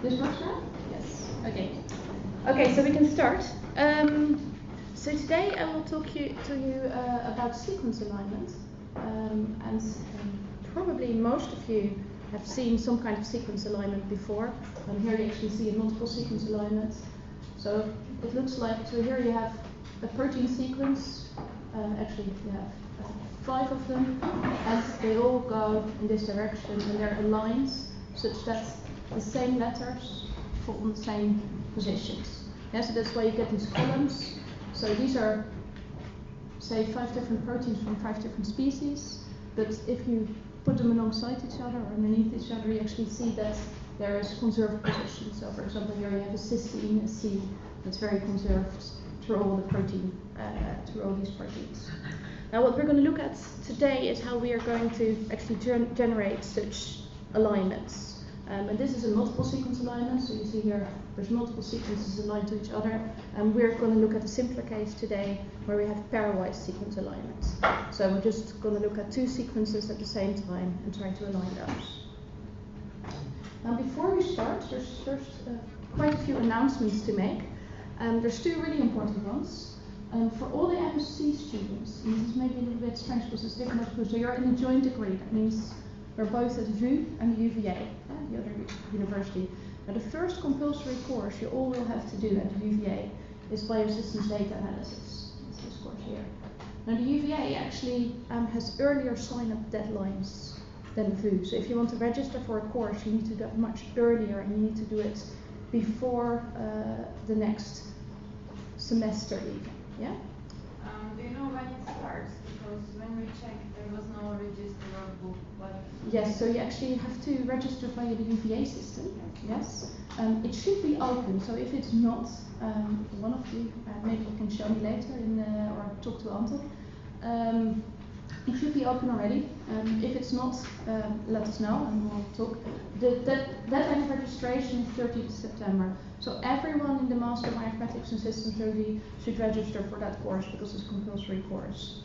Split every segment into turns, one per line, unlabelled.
This works now? Yes. Okay. Okay, so we can start. So today I will talk to you about sequence alignment, and probably most of you have seen some kind of sequence alignment before. And here you actually see a multiple sequence alignment. So it looks like, so here you have a protein sequence. Actually, you have 5 of them, and they all go in this direction, and they're aligned such that the same letters fall in the same positions. Yeah, so that's why you get these columns. So these are, say, 5 different proteins from 5 different species, but if you put them alongside each other or underneath each other, you actually see that there is conserved position. So for example, here you have a cysteine, a C, that's very conserved through all the protein, through all these proteins. Now what we're going to look at today is how we are going to actually generate such alignments. And this is a multiple sequence alignment, so you see here there's multiple sequences aligned to each other, and we're going to look at a simpler case today where we have pairwise sequence alignments. So we're just going to look at 2 sequences at the same time and try to align those. Now before we start, there's first quite a few announcements to make. There's 2 really important ones. For all the MSc students, and this is maybe a little bit strange because it's different at school, so you're in a joint degree. That means we're both at VU and the UVA, the other university. Now the first compulsory course you all will have to do at the UVA is biosystems data analysis. It's this course here. Now the UVA actually has earlier sign-up deadlines than VU. So if you want to register for a course, you need to do it much earlier, and you need to do it before the next semester even. Yeah?
Do you know when it starts? Because when we checked, there was no register or book. But
yes, so you actually have to register via the UVA system. Yes. It should be open. So if it's not, one of you, maybe you can show me later or talk to Anton. It should be open already. If it's not, let us know and we'll talk. The deadline for registration is 30th September. So everyone in the Master of Bioinformatics and Systems Theory should register for that course because it's a compulsory course.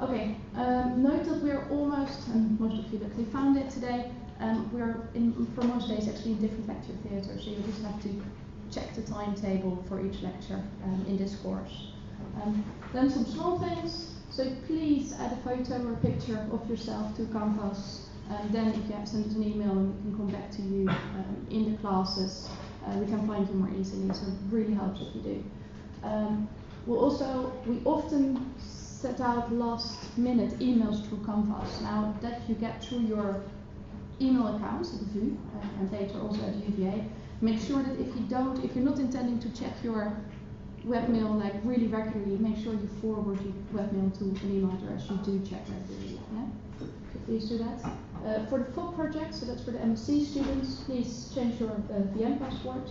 Okay, note that we're almost, and most of you luckily found it today, we're for most days actually in different lecture theatres, so you just have to check the timetable for each lecture in this course. Then some small things, so please add a photo or a picture of yourself to Canvas. Then if you have sent us an email and we can come back to you in the classes, we can find you more easily, so it really helps if you do. We often set out last minute emails through Canvas. Now that you get through your email accounts at the VU and later also at the UVA, make sure that if you're not intending to check your webmail like really regularly, make sure you forward your webmail to an email address you do check regularly. Yeah? So please do that. For the FoB project, so that's for the MSc students, please change your VM password.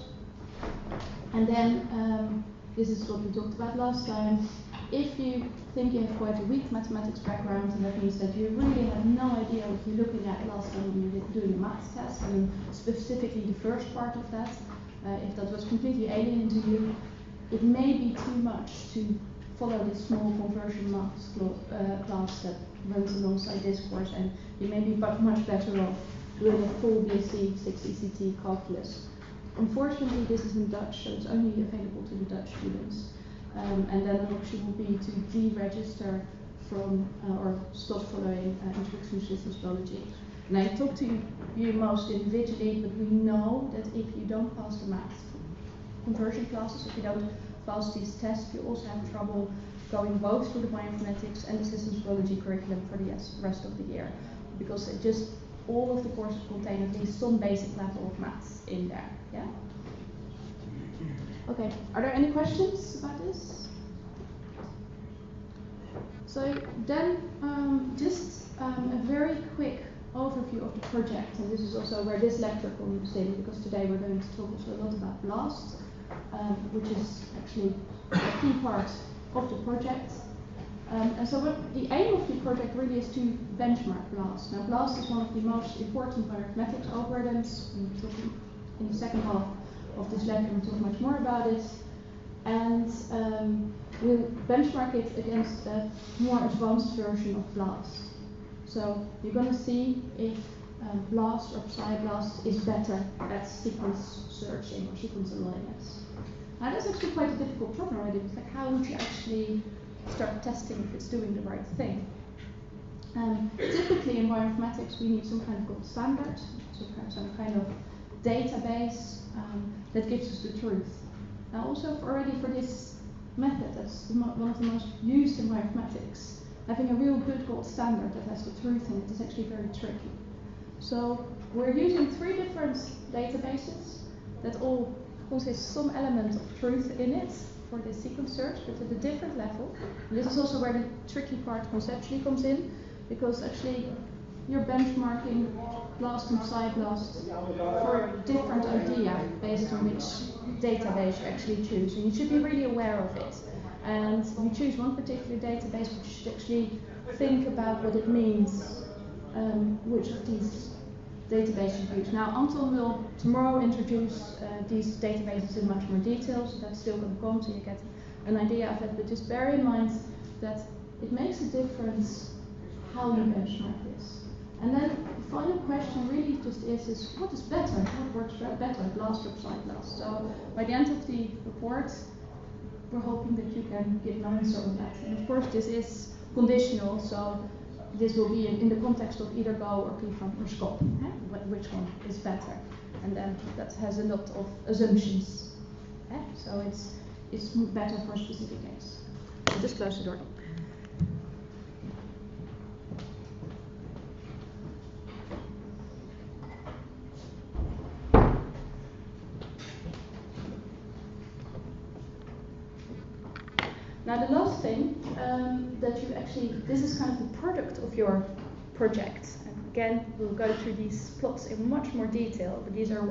And then, this is what we talked about last time. If you think you have quite a weak mathematics background, and that means that you really have no idea what you're looking at last time when you were doing a maths test, and specifically the first part of that, if that was completely alien to you, it may be too much to follow this small conversion maths class that runs alongside this course, and you may be much better off doing a full BSc 6 ECT calculus. Unfortunately, this is in Dutch, so it's only available to the Dutch students. And then an option will be to deregister from or stop following Introduction to Systems Biology. And I talk to you most individually, but we know that if you don't pass the math conversion classes, if you don't pass these tests, you also have trouble going both through the bioinformatics and the systems biology curriculum for the rest of the year, because all of the courses contain at least some basic level of maths in there. Yeah. Okay. Are there any questions about this? So then, just a very quick overview of the project, and this is also where this lecture comes in, because today we're going to talk also a lot about BLAST, which is actually a key part of the project. And so the aim of the project really is to benchmark BLAST. Now BLAST is one of the most important bioinformatics algorithms. In the second half of this lecture we'll talk much more about it. And we'll benchmark it against a more advanced version of BLAST. So you're going to see if BLAST or PSI-BLAST is better at sequence searching or sequence alignments. Now that's actually quite a difficult problem already. It's like, how would you actually start testing if it's doing the right thing? Typically in bioinformatics we need some kind of gold standard, some kind of database that gives us the truth. Now also already for this method, that's one of the most used in bioinformatics, having a real good gold standard that has the truth in it is actually very tricky. So we're using 3 different databases that all consist some element of truth in it for the sequence search, but at a different level. And this is also where the tricky part conceptually comes in, because actually you're benchmarking BLAST and PSI-BLAST for a different idea based on which database you actually choose. And you should be really aware of it. And if you choose one particular database, but you should actually think about what it means, which of these databases you use. Now, Anton will tomorrow introduce these databases in much more detail, so that's still going to come, so you get an idea of it. But just bear in mind that it makes a difference how you benchmark this. And then the final question really just is what is better? What works better, BLAST or PSI-BLAST? So by the end of the report, we're hoping that you can give an answer on that. And of course, this is conditional, so this will be in the context of either Go or Python or SCOP, which one is better. And then that has a lot of assumptions. So it's better for a specific case. I'll just close the door. Now the last thing that you actually, this is kind of the product of your project. And again, we'll go through these plots in much more detail, but these are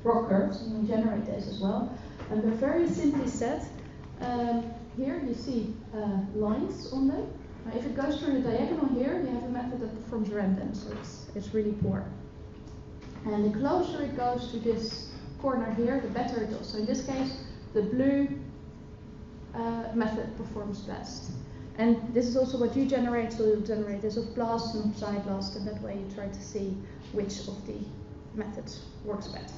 rock curves, and we'll generate those as well. And they're very simply set. Here you see lines on them. Now if it goes through the diagonal here, you have a method that performs random, so it's really poor. And the closer it goes to this corner here, the better it does. So in this case, the blue method performs best. And this is also what you generate, so you'll generate this of BLAST and PSI-BLAST, and that way you try to see which of the methods works better.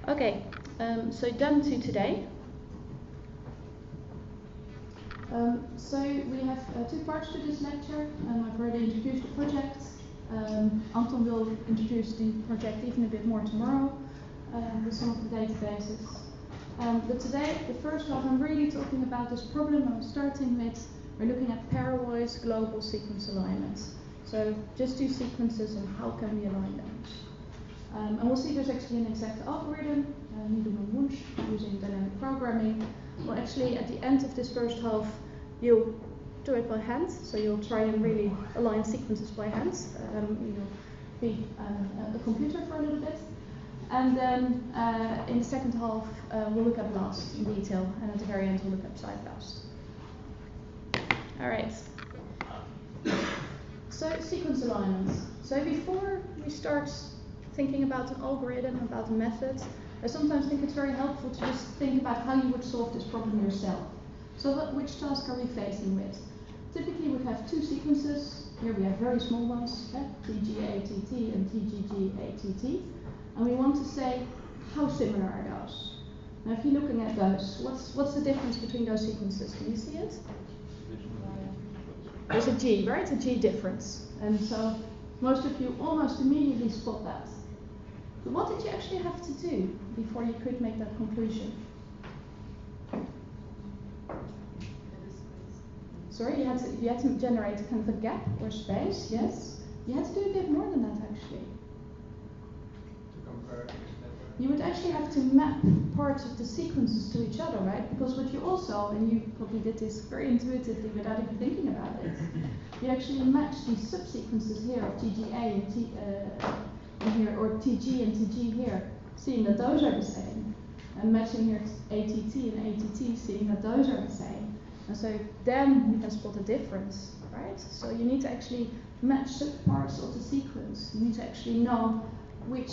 Okay, so done to today. So we have 2 parts to this lecture. I've already introduced the project. Anton will introduce the project even a bit more tomorrow with some of the databases. But today, the first half, I'm really talking about this problem I'm starting with. We're looking at pairwise global sequence alignments. So just 2 sequences and how can we align them. And we'll see there's actually an exact algorithm, Wunsch, using dynamic programming. Well, actually, at the end of this first half, you'll do it by hand. So you'll try and really align sequences by hand. You'll be a computer for a little bit. And then in the second half, we'll look at BLAST in detail, and at the very end, we'll look at PSI-BLAST. All right. So sequence alignments. So before we start thinking about an algorithm, about a method, I sometimes think it's very helpful to just think about how you would solve this problem yourself. So which task are we facing with? Typically, we have 2 sequences. Here we have very small ones, TG-ATT and TGG-ATT. And we want to say, how similar are those? Now, if you're looking at those, what's the difference between those sequences? Can you see it? There's a G, right? A G difference. And so most of you almost immediately spot that. But what did you actually have to do before you could make that conclusion? Sorry, you had to generate kind of a gap or space, yes? You had to do a bit more than that, actually. You would actually have to map parts of the sequences to each other, right? Because what you also, and you probably did this very intuitively without even thinking about it, you actually match these subsequences here of TGA and here, or TG and TG here, seeing that those are the same, and matching here ATT and ATT, seeing that those are the same. And so then you can spot a difference, right? So you need to actually match subparts of the sequence. You need to actually know which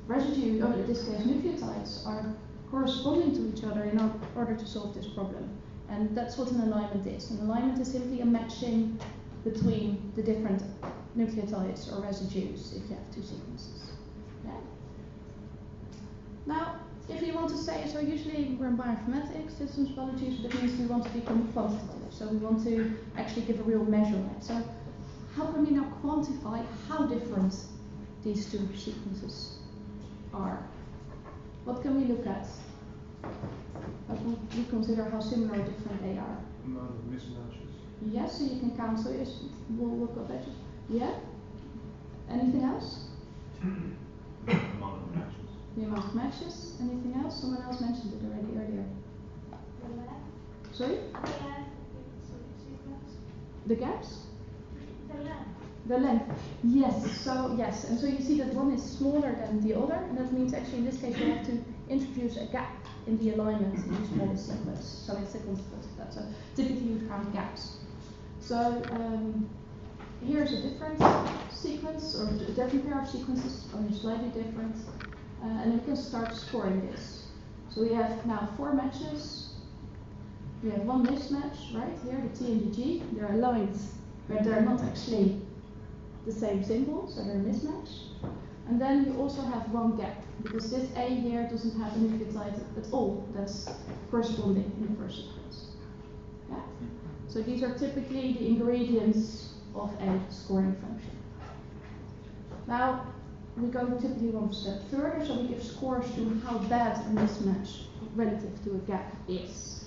residue, or in this case nucleotides, are corresponding to each other in order to solve this problem. And that's what an alignment is. An alignment is simply a matching between the different nucleotides or residues if you have two sequences. Yeah? Now, if you want to say, so usually we're in bioinformatics, systems biology, so that means we want to become quantitative. So we want to actually give a real measure, right? So how can we now quantify how different these two sequences are? What can we look at? How can we consider how similar or different they are?
Amount of mismatches.
Yes, so you can count. So yes, we'll look at that. Yeah? Anything else?
Amount of matches.
The amount of matches. Anything else? Someone else mentioned it already earlier.
The length.
Sorry? The gaps?
The length.
The length. Yes. So yes, and so you see that one is smaller than the other, and that means actually in this case we have to introduce a gap in the alignment in the smallest sequence. So it's a consequence of that. So typically we count gaps. So here's a different sequence, or a different pair of sequences, only slightly different, and then we can start scoring this. So we have now 4 matches. We have one mismatch, right here, the T and the G. They're aligned, but they're not actually the same symbol, so they're a mismatch. And then you also have one gap, because this A here doesn't have a nucleotide at all that's corresponding in the first sequence. Yeah? So these are typically the ingredients of a scoring function. Now, we go typically one step further, so we give scores to how bad a mismatch relative to a gap is.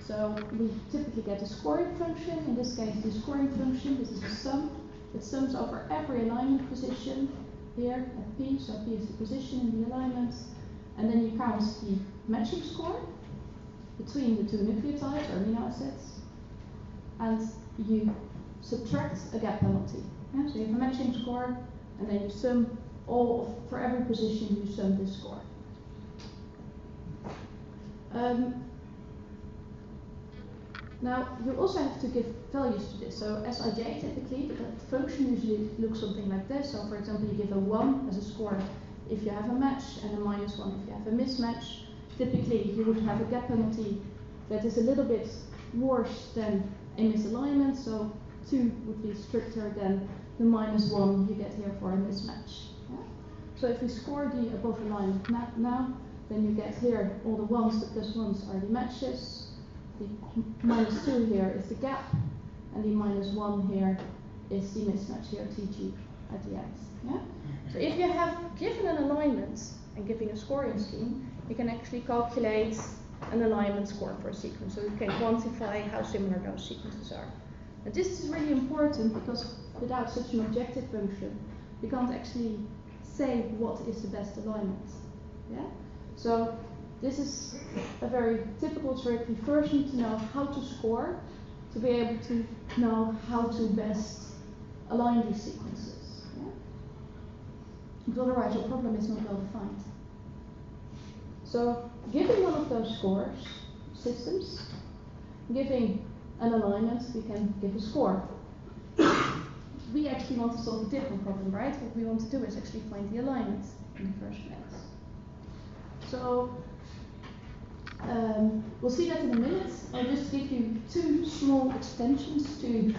So we typically get a scoring function. In this case, the scoring function, this is a sum. It sums over every alignment position here at P. So P is the position in the alignment. And then you count the matching score between the two nucleotides or amino acids. And you subtract a gap penalty. Yeah? So you have a matching score, and then you sum all of, for every position, you sum this score. Now, you also have to give values to this. So Sij typically, the function usually looks something like this. So for example, you give a 1 as a score if you have a match, and a -1 if you have a mismatch. Typically, you would have a gap penalty that is a little bit worse than a misalignment. So 2 would be stricter than the -1 you get here for a mismatch. Yeah? So if we score the above alignment now, then you get here all the 1s, the +1s are the matches. The -2 here is the gap, and the -1 here is the mismatch here, TG, at the end. Yeah? So if you have given an alignment and giving a scoring scheme, you can actually calculate an alignment score for a sequence. So you can quantify how similar those sequences are. And this is really important because without such an objective function, you can't actually say what is the best alignment. Yeah? So this is a very typical trick. We first need to know how to score to be able to know how to best align these sequences. Yeah? Because otherwise your problem is not well defined. So giving one of those scores systems, giving an alignment, we can give a score. We actually want to solve a different problem, right? What we want to do is actually find the alignment in the first place. So we'll see that in a minute. I'll just give you 2 small extensions to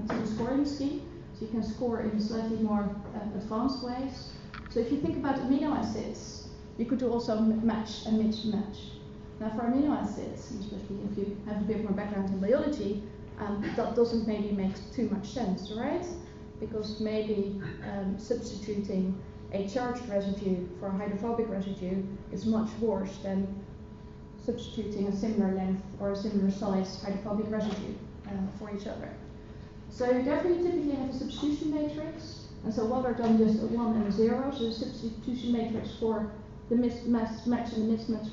the scoring scheme, so you can score in slightly more advanced ways. So if you think about amino acids, you could do also match and mismatch. Now for amino acids, especially if you have a bit more background in biology, that doesn't maybe make too much sense, right? Because maybe substituting a charged residue for a hydrophobic residue is much worse than substituting a similar length or a similar size hydrophobic residue for each other. So you definitely typically have a substitution matrix, and so what are done just a 1 and a 0. So the substitution matrix for the match and the mismatch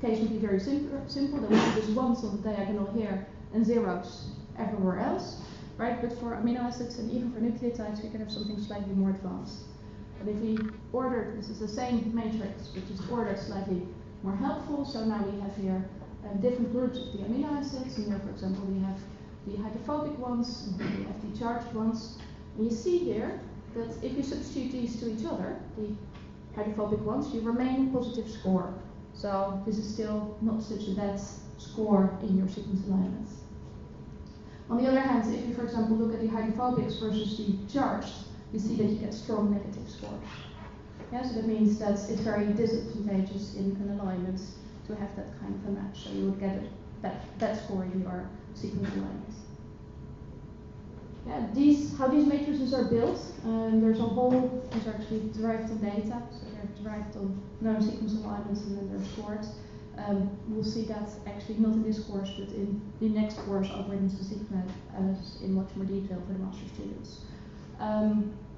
case would be very simple. There would be just 1s on the diagonal here and 0s everywhere else, right? But for amino acids and even for nucleotides, we can have something slightly more advanced. And if we ordered, this is the same matrix, but just ordered slightly more helpful. So now we have here different groups of the amino acids, and here, for example, we have the hydrophobic ones, and then we have the charged ones. And you see here that if you substitute these to each other, the hydrophobic ones, you remain positive score. So this is still not such a bad score in your sequence alignments. On the other hand, if you, for example, look at the hydrophobics versus the charged, you see that you get strong negative scores. Yeah, so that means that it's very disadvantageous in an alignment to have that kind of a match. So you would get a bad score in your sequence alignment. Yeah, how these matrices are built, these are actually derived on data, so they're derived on known sequence alignments and then they're scored. We'll see that actually not in this course, but in the next course, algorithm-specific analysis in much more detail for the master students.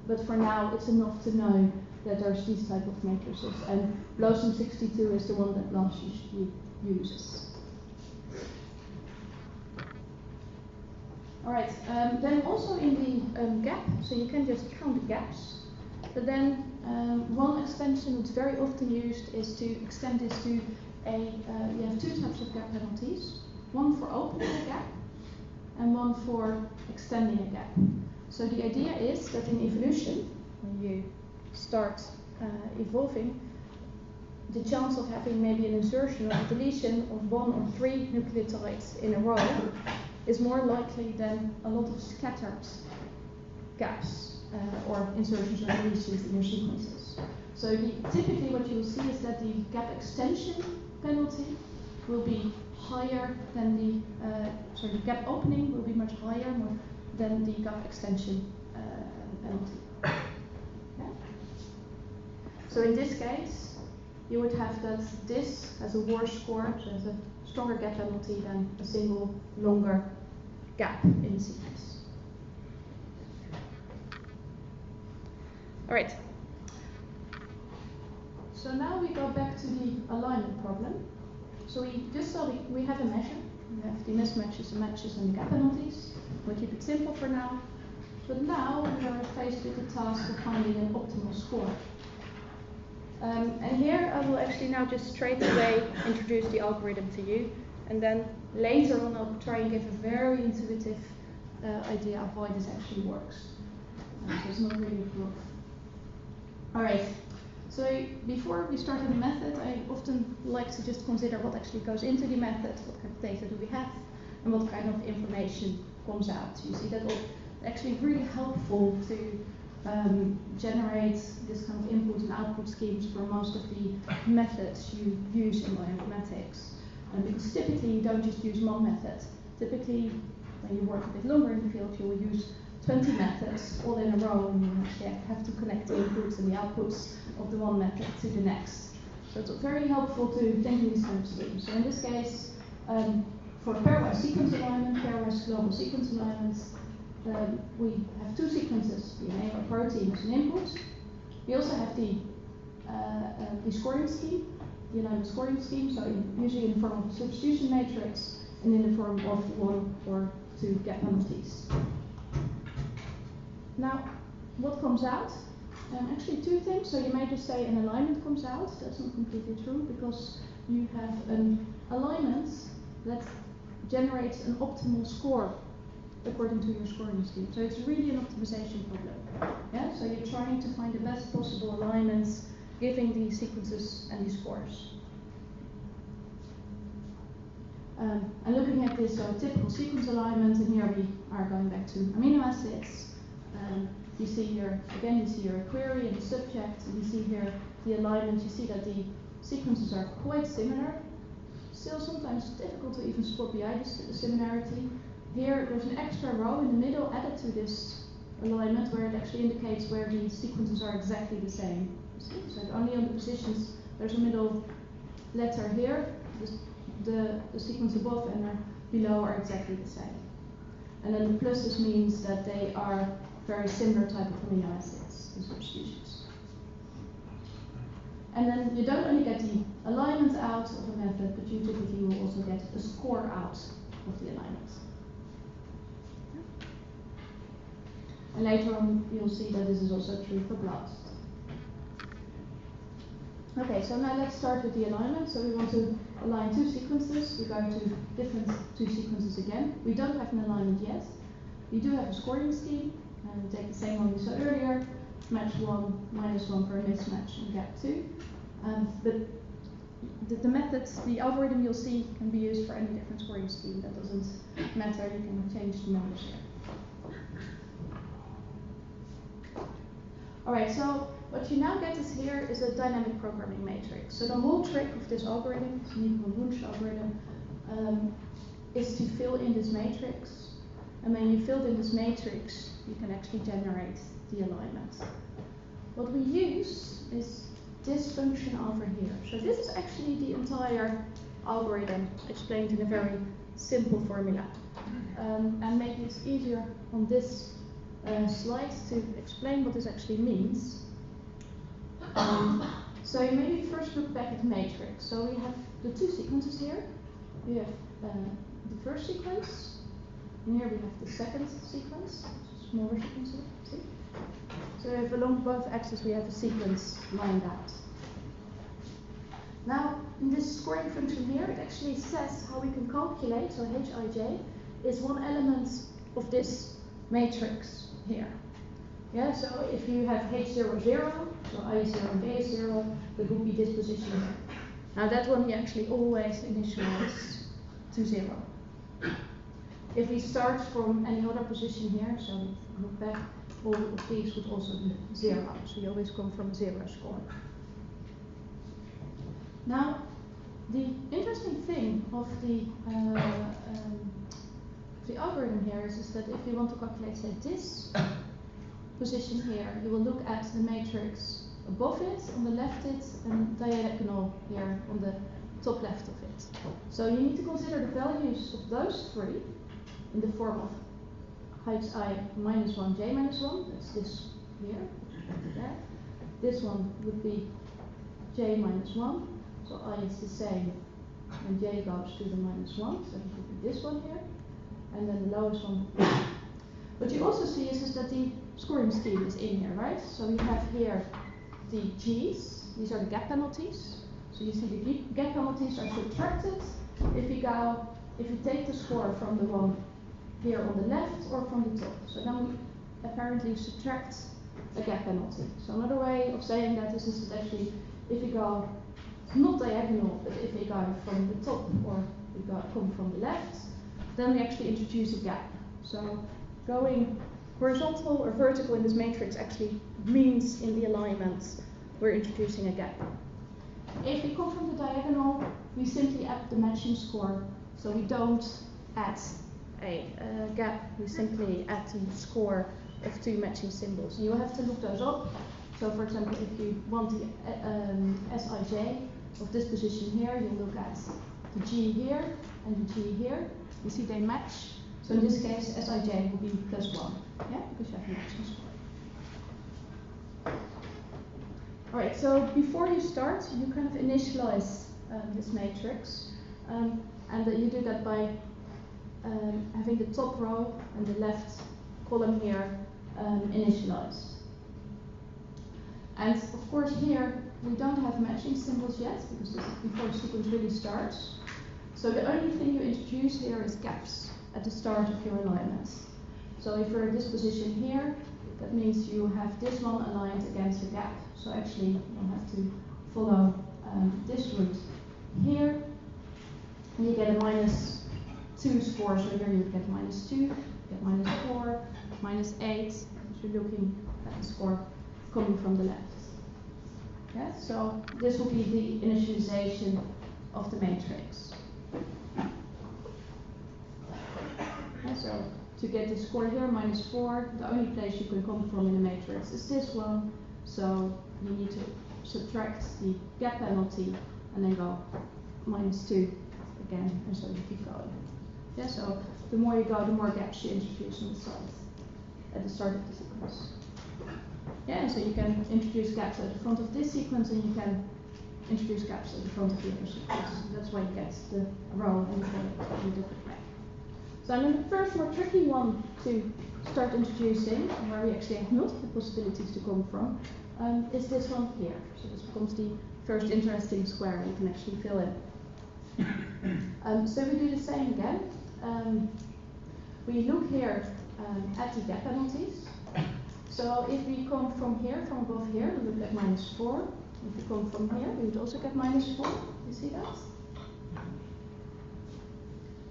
But for now, it's enough to know that there's these type of matrices, and Blossom 62 is the one that BLAS usually uses. Alright, then also in the gap, so you can just count the gaps, but then one extension that's very often used is to extend this to you have two types of gap penalties, one for opening a gap and one for extending a gap. So the idea is that in evolution, when you start evolving, the chance of having maybe an insertion or a deletion of 1 or 3 nucleotides in a row is more likely than a lot of scattered gaps or insertions or deletions in your sequences. So typically what you will see is that the gap extension penalty will be higher than the gap opening will be much higher than the gap extension penalty. Okay? So in this case, you would have that this has a worse score, so has a stronger gap penalty than a single longer gap in the sequence. All right. So now we go back to the alignment problem. So we just saw we have a measure. We have the mismatches, the matches, and the gap penalties. We'll keep it simple for now. But now we are faced with the task of finding an optimal score. And here I will actually now just straight away introduce the algorithm to you. And then later on I'll try and give a very intuitive idea of why this actually works. So it's not really a proof. Alright, so before we start with the method, I often like to just consider what actually goes into the method, what kind of data do we have, and what kind of information comes out. You see that actually really helpful to generate this kind of input and output schemes for most of the methods you use in bioinformatics. Because typically you don't just use one method. Typically, when you work a bit longer in the field, you will use 20 methods all in a row, and you actually have to connect the inputs and the outputs of the one method to the next. So it's very helpful to think in these kind of schemes. So in this case, for pairwise sequence alignment, pairwise global sequence alignments, we have two sequences, DNA or protein as an input. We also have the scoring scheme, the alignment scoring scheme, so usually in the form of a substitution matrix and in the form of 1 or 2 gap penalties. Now, what comes out? Actually, two things. So you may just say an alignment comes out. That's not completely true, because you have an alignment that generates an optimal score according to your scoring scheme. So it's really an optimization problem. Yeah? So you're trying to find the best possible alignments, giving the sequences and the scores. And looking at this typical sequence alignment, and here we are going back to amino acids. You see here, again, you see your query and the subject, and you see here the alignment. You see that the sequences are quite similar. Still sometimes difficult to even spot the similarity. Here, there's an extra row in the middle added to this alignment where it actually indicates where the sequences are exactly the same. See? So only on the positions, there's a middle letter here. The sequence above and below are exactly the same. And then the pluses means that they are very similar type of amino acids, the substitutions. And then you don't only get the alignment out of a method, but you typically will also get a score out of the alignment. And later on, you'll see that this is also true for BLAST. Okay, so now let's start with the alignment. So we want to align two sequences. We're going to different two sequences again. We don't have an alignment yet. We do have a scoring scheme, and we take the same one we saw earlier, match 1, -1 for a mismatch, and gap 2. But the methods, the algorithm you'll see can be used for any different scoring scheme. That doesn't matter, you can change the numbers here. Alright, so what you now get is here is a dynamic programming matrix. So the whole trick of this algorithm, the Wunsch algorithm, is to fill in this matrix. And when you fill in this matrix, you can actually generate the alignment. What we use is this function over here. So this is actually the entire algorithm explained in a very simple formula. And maybe it's easier on this slide to explain what this actually means. So you maybe first look back at the matrix. So we have the two sequences here. We have the first sequence, and here we have the second sequence, smaller sequence here, see? So if along both axes we have a sequence lined out. Now, in this scoring function here, it actually says how we can calculate, so Hij is one element of this matrix here. Yeah, so if you have H0, 0, so I is 0 and J is 0, it would be this position here. Now that one we actually always initialize to 0. If we start from any other position here, so we look back, all of these would also be 0. So you always come from a 0 score. Now, the interesting thing of the algorithm here is that if you want to calculate, say, this position here, you will look at the matrix above it, on the left it, and diagonal here on the top left of it. So you need to consider the values of those three in the form of Hi minus 1, J minus 1, that's this here, there. This one would be J minus 1, so I is the same, and J goes to the minus 1, so it would be this one here, and then the lowest one. What you also see is that the scoring scheme is in here, right? So we have here the G's, these are the gap penalties. So you see the gap penalties are subtracted if you take the score from the one here on the left or from the top. So then we apparently subtract a gap penalty. So another way of saying that is that actually if you go not diagonal, but if you go from the top or you come from the left, then we actually introduce a gap. So going horizontal or vertical in this matrix actually means in the alignment we're introducing a gap. If we come from the diagonal, we simply add the matching score. So we don't add a gap, we simply add the score of two matching symbols. You have to look those up. So for example, if you want the Sij of this position here, you look at the G here and the G here. You see they match. So in this case, Sij will be +1, yeah, because you have a matching score. Alright, so before you start, you kind of initialize this matrix, and you do that by having the top row and the left column here initialized. And of course here, we don't have matching symbols yet, because this is before the sequence really starts. So the only thing you introduce here is gaps at the start of your alignment. So if you're at this position here, that means you have this one aligned against a gap. So actually you'll have to follow this route here, and you get a -2 score. So here you would get -2, you get -4, -8, because you're looking at the score coming from the left. Yeah, so this will be the initialization of the matrix. Yeah, so to get the score here, -4, the only place you can come from in the matrix is this one. So you need to subtract the gap penalty and then go -2 again, and so you keep going. Yeah, so the more you go, the more gaps you introduce on the side at the start of the sequence. Yeah, and so you can introduce gaps at the front of this sequence, and you can introduce gaps at the front of the other sequence. That's why you get the row and the column in a different way. So then the first more tricky one to start introducing, and where we actually have multiple possibilities to come from, is this one here. So this becomes the first interesting square you can actually fill in. So we do the same again. We look here at the gap penalties. So if we come from here, from above here, we would get -4. If we come from here, we would also get -4. You see that?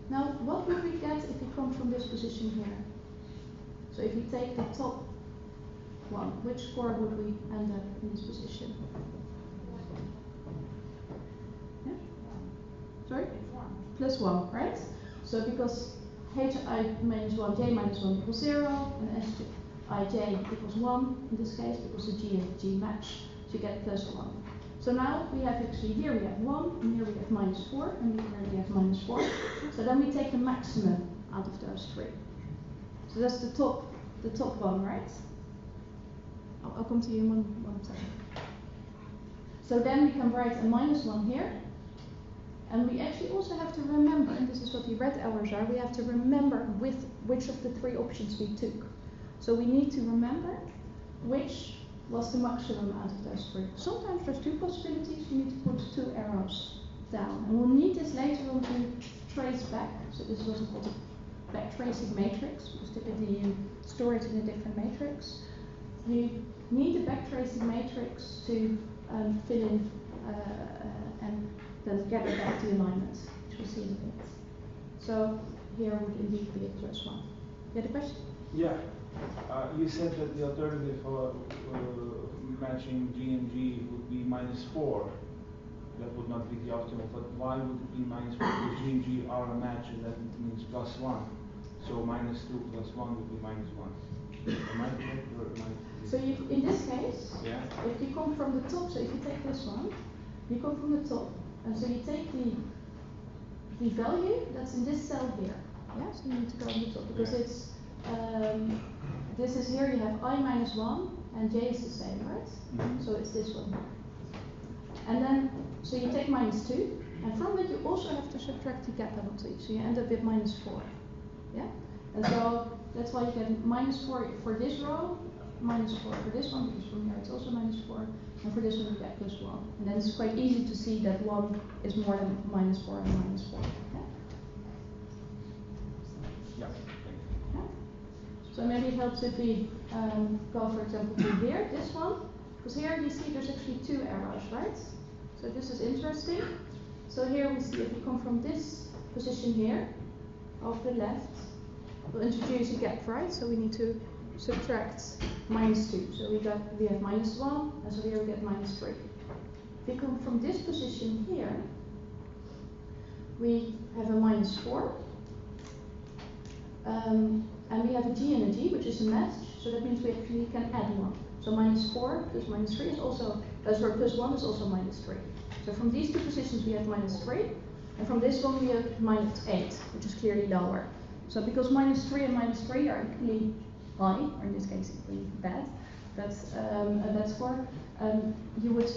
Now, what would we get if we come from this position here? So if we take the top one, which score would we end up in this position? Yeah? Sorry?
It's 1.
Plus 1, right? So because hi minus 1, j minus 1 equals 0, and sij equals 1 in this case, because the g and the g match, so you get plus 1. So now we have actually, here we have 1, and here we have minus 4, and here we have minus 4. So then we take the maximum out of those three. So that's the top one, right? I'll come to you in one second. So then we can write a minus 1 here. And we actually also have to remember, and this is what the red arrows are, we have to remember which of the three options we took. So we need to remember which was the maximum out of those three. Sometimes there's two possibilities, you need to put 2 arrows down. And we'll need this later on to trace back. So this is also called a back tracing matrix, because typically you store it in a different matrix. You need a back tracing matrix to fill in and then get it back to alignment, which we'll see in a bit. So here would indeed be a plus 1. You had a question?
Yeah. You said that the alternative for matching G and G would be -4. That would not be the optimal, but why would it be -4? Because G and G are a match, and that means +1. So -2 plus 1 would be -1. Am I correct or am I?
So you, in this case,
yeah.
if you come from the top, so if you take this one, you come from the top, and so you take the value that's in this cell here. Yeah, so you need to go on the top because
yeah.
it's this is here you have I minus 1 and j is the same, right?
Mm-hmm.
So it's this one. And then so you take -2, and from it you also have to subtract the gap penalty, so you end up with -4. Yeah? And so that's why you get -4 for this row, -4 for this one, because from here it's also -4, and for this one you get +1. And then it's quite easy to see that 1 is more than -4 and -4. Yeah?
Yeah.
Yeah? So maybe it helps if we go, for example, to here, this one, because here you see there's actually 2 arrows, right? So this is interesting. So here we see if we come from this position here, of the left, we'll introduce a gap, right? So we need to subtract -2. So we have -1, and so here we get -3. If we come from this position here, we have a -4. And we have a G and a G, which is a match, so that means we actually can add 1. So -4 plus -3 is also, sorry, +1 is also -3. So from these two positions we have -3, and from this one we have -8, which is clearly lower. So because -3 and -3 are equally high, or in this case equally bad, that's a bad score, you would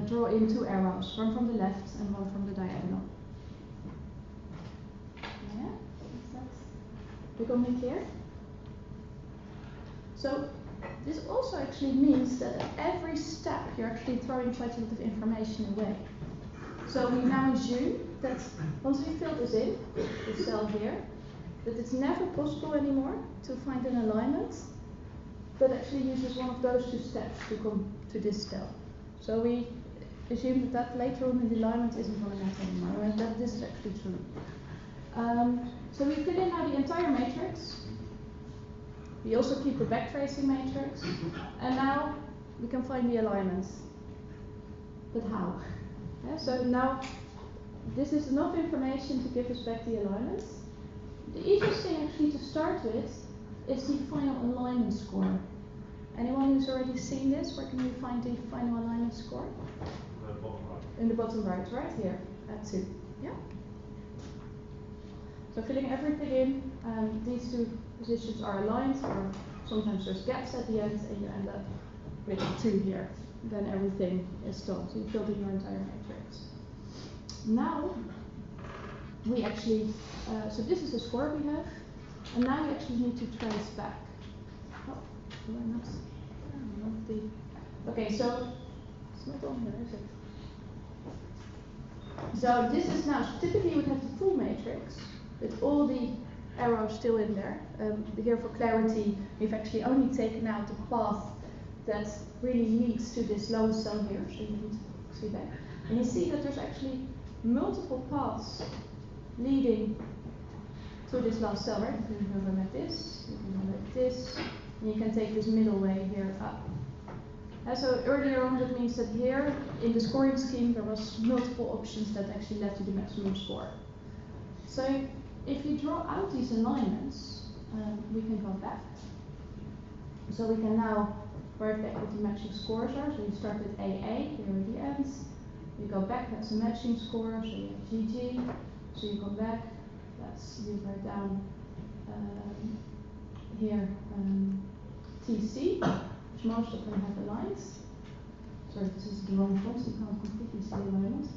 draw in 2 arrows, one from the left and one from the diagonal. Yeah, is that becoming clear? So this also actually means that at every step you're actually throwing quite a lot of information away. So we now assume that once we fill this in, this cell here, that it's never possible anymore to find an alignment that actually uses one of those 2 steps to come to this cell. So we assume that later on in the alignment isn't going to matter anymore, and that this is actually true. So we fill in now the entire matrix. We also keep the backtracing matrix, and now we can find the alignments. But how? Yeah, so now this is enough information to give us back the alignments. The easiest thing actually to start with is the final alignment score. Anyone who's already seen this, where can you find the final alignment score?
The bottom right.
In the bottom right here, at 2. Yeah? So filling everything in, these 2 positions are aligned, or sometimes there's gaps at the end, and you end up with 2 here. Then everything is done. So you filled in your entire matrix. Now, we actually, so this is the score we have, and now we actually need to trace back. Oh, do I not? Not the. Okay, so it's not on here, is it? So this is now, typically you would have the full matrix with all the arrows still in there. Here for clarity, we've actually only taken out the path that really leads to this lowest cell here, so you need to see that. And you see that there's actually multiple paths leading to this last cell, right? You can go like this, you can go like this, and you can take this middle way here up. And so earlier on, that means that here in the scoring scheme there was multiple options that actually led to the maximum score. So if you draw out these alignments, we can go back. So we can now work back what the matching scores are. So you start with AA, here are the ends. You go back, that's a matching score, so you have GG. So you go back, that's, you write down here TC, which most of them have aligned. Sorry, this is the wrong font, so you can't completely see the alignment.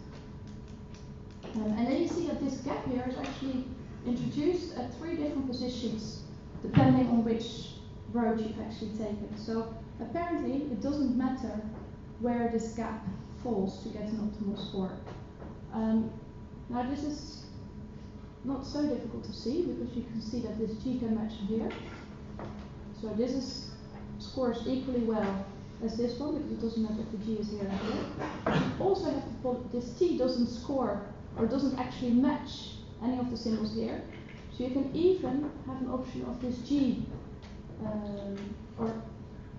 And then you see that this gap here is actually introduced at 3 different positions, depending on which road you've actually taken. So apparently it doesn't matter where this gap falls to get an optimal score. Now this is not so difficult to see because you can see that this G can match here. So this is scores equally well as this one because it doesn't matter if the G is here or here. You also have to follow, this T doesn't score or doesn't actually match any of the symbols here. So you can even have an option of this G or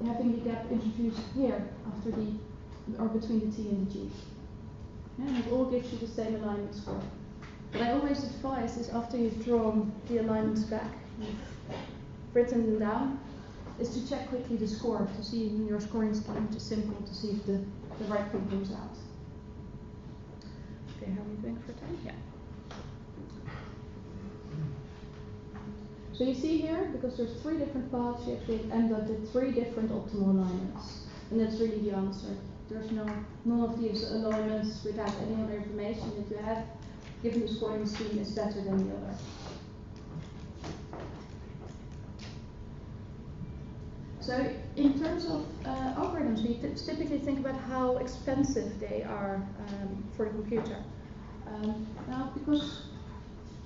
having the gap introduced here after the or between the T and the G. Yeah, and it all gives you the same alignment score. But I always advise is after you've drawn the alignments back, you've written them down, is to check quickly the score to see in your scoring scheme, which is simple to see if the right thing comes out. Okay, how are we doing for time? Yeah. So you see here, because there's 3 different paths, you actually end up with 3 different optimal alignments. And that's really the answer. There's none of these alignments without any other information that you have, given the scoring scheme, is better than the other. So in terms of algorithms, we typically think about how expensive they are for the computer. Now, because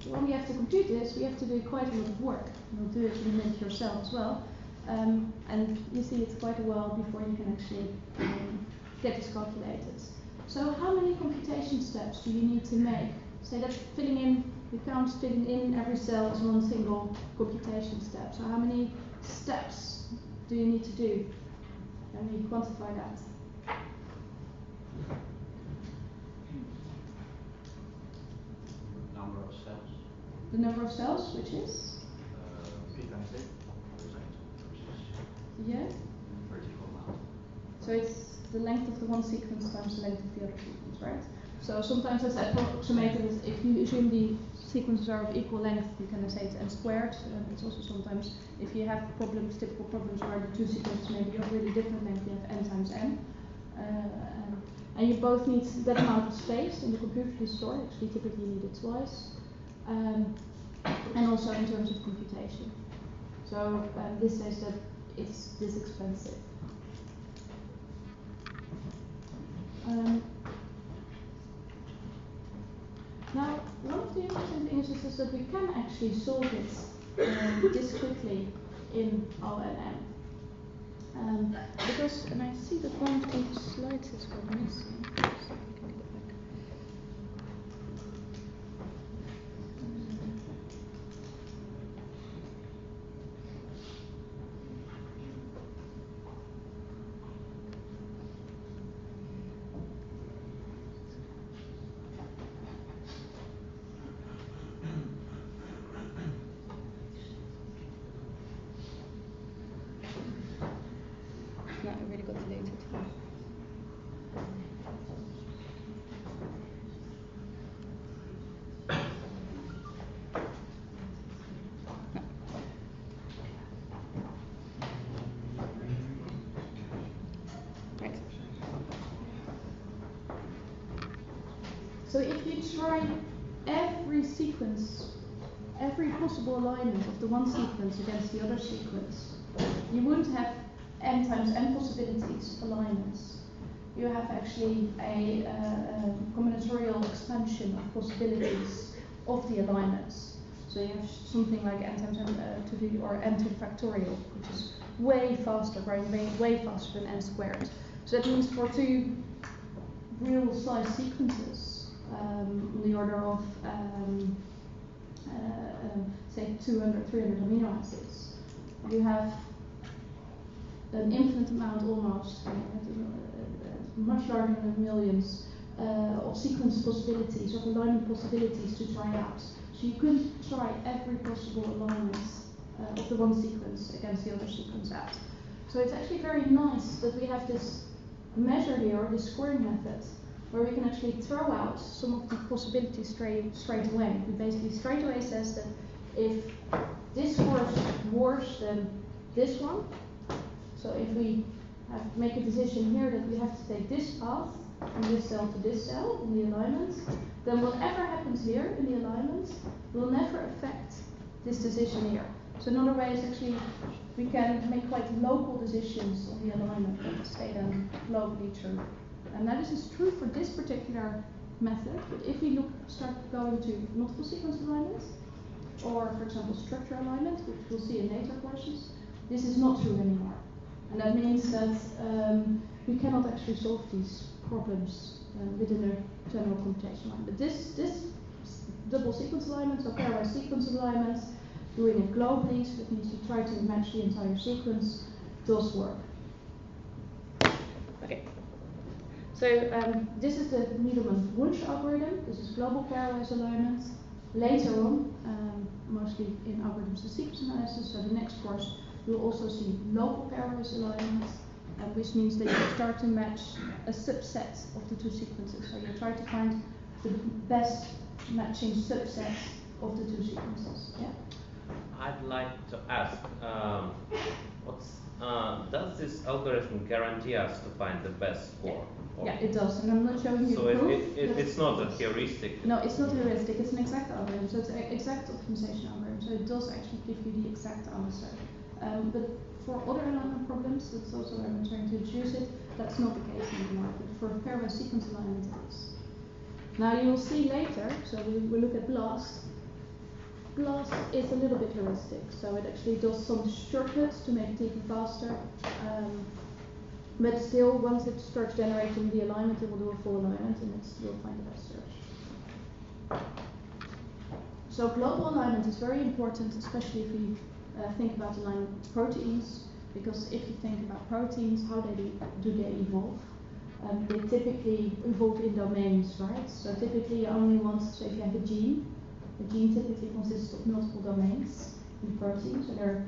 when we have to compute this, we have to do quite a lot of work. You'll do it in a minute yourself as well. And you see it's quite a while before you can actually get this calculated. So how many computation steps do you need to make? Say that you count filling in every cell as one single computation step. So how many steps do you need to do? Can we quantify that?
Number of cells.
The number of cells, which is?
P times 8%, which is
Yeah.
vertical amount.
So it's the length of the one sequence times the length of the other sequence, right? So sometimes it's approximated as if you assume the sequences are of equal length, you can say it's n squared. It's also sometimes if you have problems, typical problems where the 2 sequences may be of really different length, you have n times n. And you both need that amount of space in the computer to store. Actually, typically you need it twice. And also in terms of computation. So this says that it's this expensive. Now, one of the interesting things is that we can actually solve it this quickly in ONM. Because, and I see that one of the slides is got missing. So we can go back. No, I really got deleted. Right. So if you try every sequence, every possible alignment of the one sequence against the other sequence, you wouldn't have n times n possibilities alignments. You have actually a combinatorial expansion of possibilities of the alignments. So you have something like n times n to the or n to the factorial, which is way faster, growing way faster than n squared. So that means for 2 real size sequences on the order of say 200, 300 amino acids, you have an infinite amount almost, much larger than millions of sequence possibilities, of alignment possibilities to try out. So you could try every possible alignment of the one sequence against the other sequence out. So it's actually very nice that we have this measure here, or this scoring method, where we can actually throw out some of the possibilities straight away. We basically straight away says that if this scores worse than this one, so if we have to make a decision here that we have to take this path from this cell to this cell in the alignment, then whatever happens here in the alignment will never affect this decision here. So another way is actually we can make quite local decisions on the alignment that stay then locally true. And now this is true for this particular method, but if we start going to multiple sequence alignments, or for example structure alignment, which we'll see in later courses, this is not true anymore. And that means that we cannot actually solve these problems within a general computation line. But this double sequence alignment, or pairwise sequence alignment, doing it globally, so that means you try to match the entire sequence, does work. Okay. So this is the Needleman-Wunsch algorithm. This is global pairwise alignment. Later on, mostly in algorithms of sequence analysis, so the next course, you'll also see local pairwise alignment, which means that you start to match a subset of the two sequences. So you try to find the best matching subset of the two sequences. Yeah.
I'd like to ask, does this algorithm guarantee us to find the best score?
Yeah, it does, and I'm not showing you proof.
It's not a heuristic.
No, it's not a heuristic, it's an exact algorithm, so it's an exact optimization algorithm, so it does actually give you the exact answer. But for other alignment problems, that's also why I'm trying to introduce it, that's not the case anymore, but for pairwise sequence alignment it is. Now you will see later, so we will look at BLAST. BLAST is a little bit heuristic, so it actually does some shortcuts to make it even faster. But still, once it starts generating the alignment, it will do a full alignment and you'll find the best search. So global alignment is very important, especially if we think about alignment with proteins, because if you think about proteins, how do they evolve? They typically evolve in domains, right? So typically you only want, so if you have a gene typically consists of multiple domains in proteins, so they're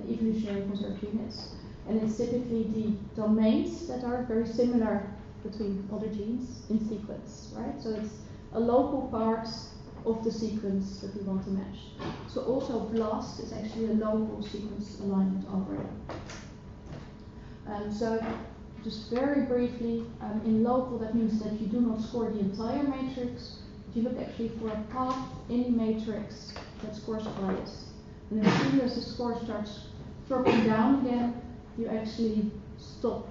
evolutionary conserved units. And it's typically the domains that are very similar between other genes in sequence, right? So it's a local part of the sequence that we want to match. So also BLAST is actually a local sequence alignment algorithm. So just very briefly, in local that means that you do not score the entire matrix, but you look actually for a path in the matrix that scores highest. And as soon as the score starts dropping down again, you actually stop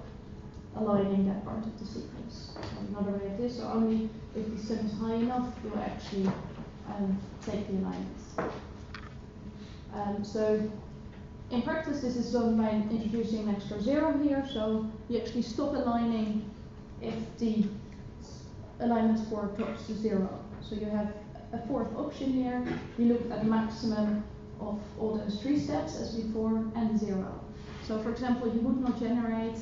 aligning that part of the sequence. So another way of this, so only if the sum is high enough, you'll actually take the alignments. So in practice, this is done by introducing an extra zero here, so you actually stop aligning if the alignment score drops to 0. So you have a fourth option here. You look at the maximum of all those 3 steps as before, and 0. So for example, you would not generate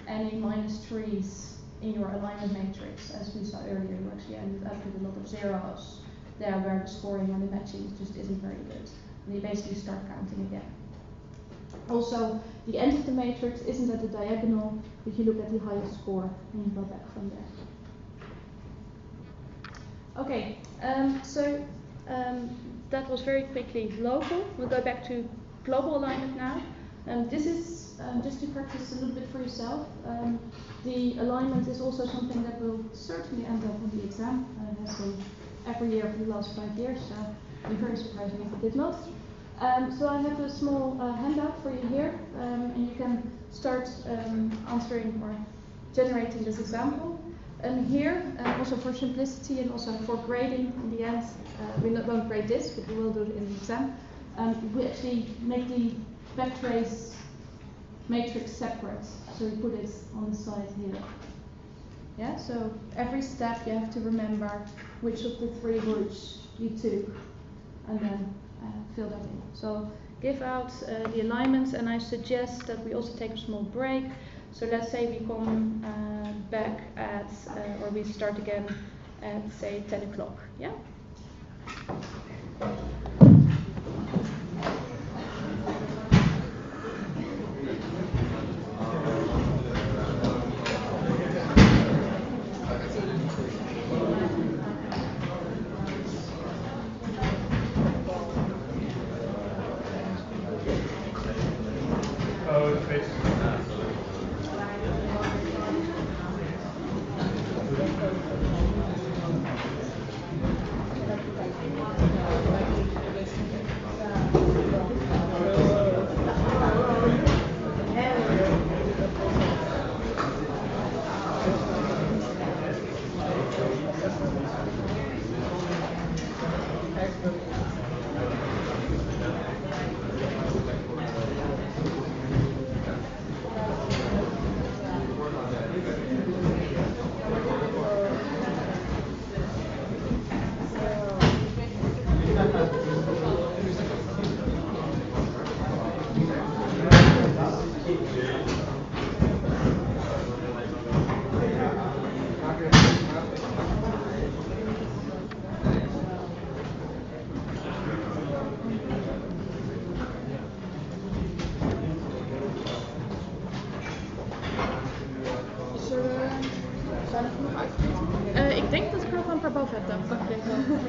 any -3s in your alignment matrix, as we saw earlier. You actually ended up with a lot of zeros there where the scoring and the matching just isn't very good. And you basically start counting again. Also, the end of the matrix isn't at the diagonal, but you look at the highest score and you go back from there. Okay, that was very quickly local. We'll go back to global alignment now. This is just to practice a little bit for yourself. The alignment is also something that will certainly end up on the exam. It has been every year for the last 5 years, so it'd be very surprising if it did not. So I have a small handout for you here, and you can start answering or generating this example. And here, also for simplicity and also for grading in the end, we won't grade this, but we will do it in the exam. We actually make the backtrace matrix separate, so we put it on the side here. Yeah, so every step you have to remember which of the 3 groups you took and then fill that in. So give out the alignments, and I suggest that we also take a small break. So let's say we come back at, or we start again at say 10 o'clock, yeah? Ik denk dat ik er nog een paar boven heb dan. Pak ik even wel.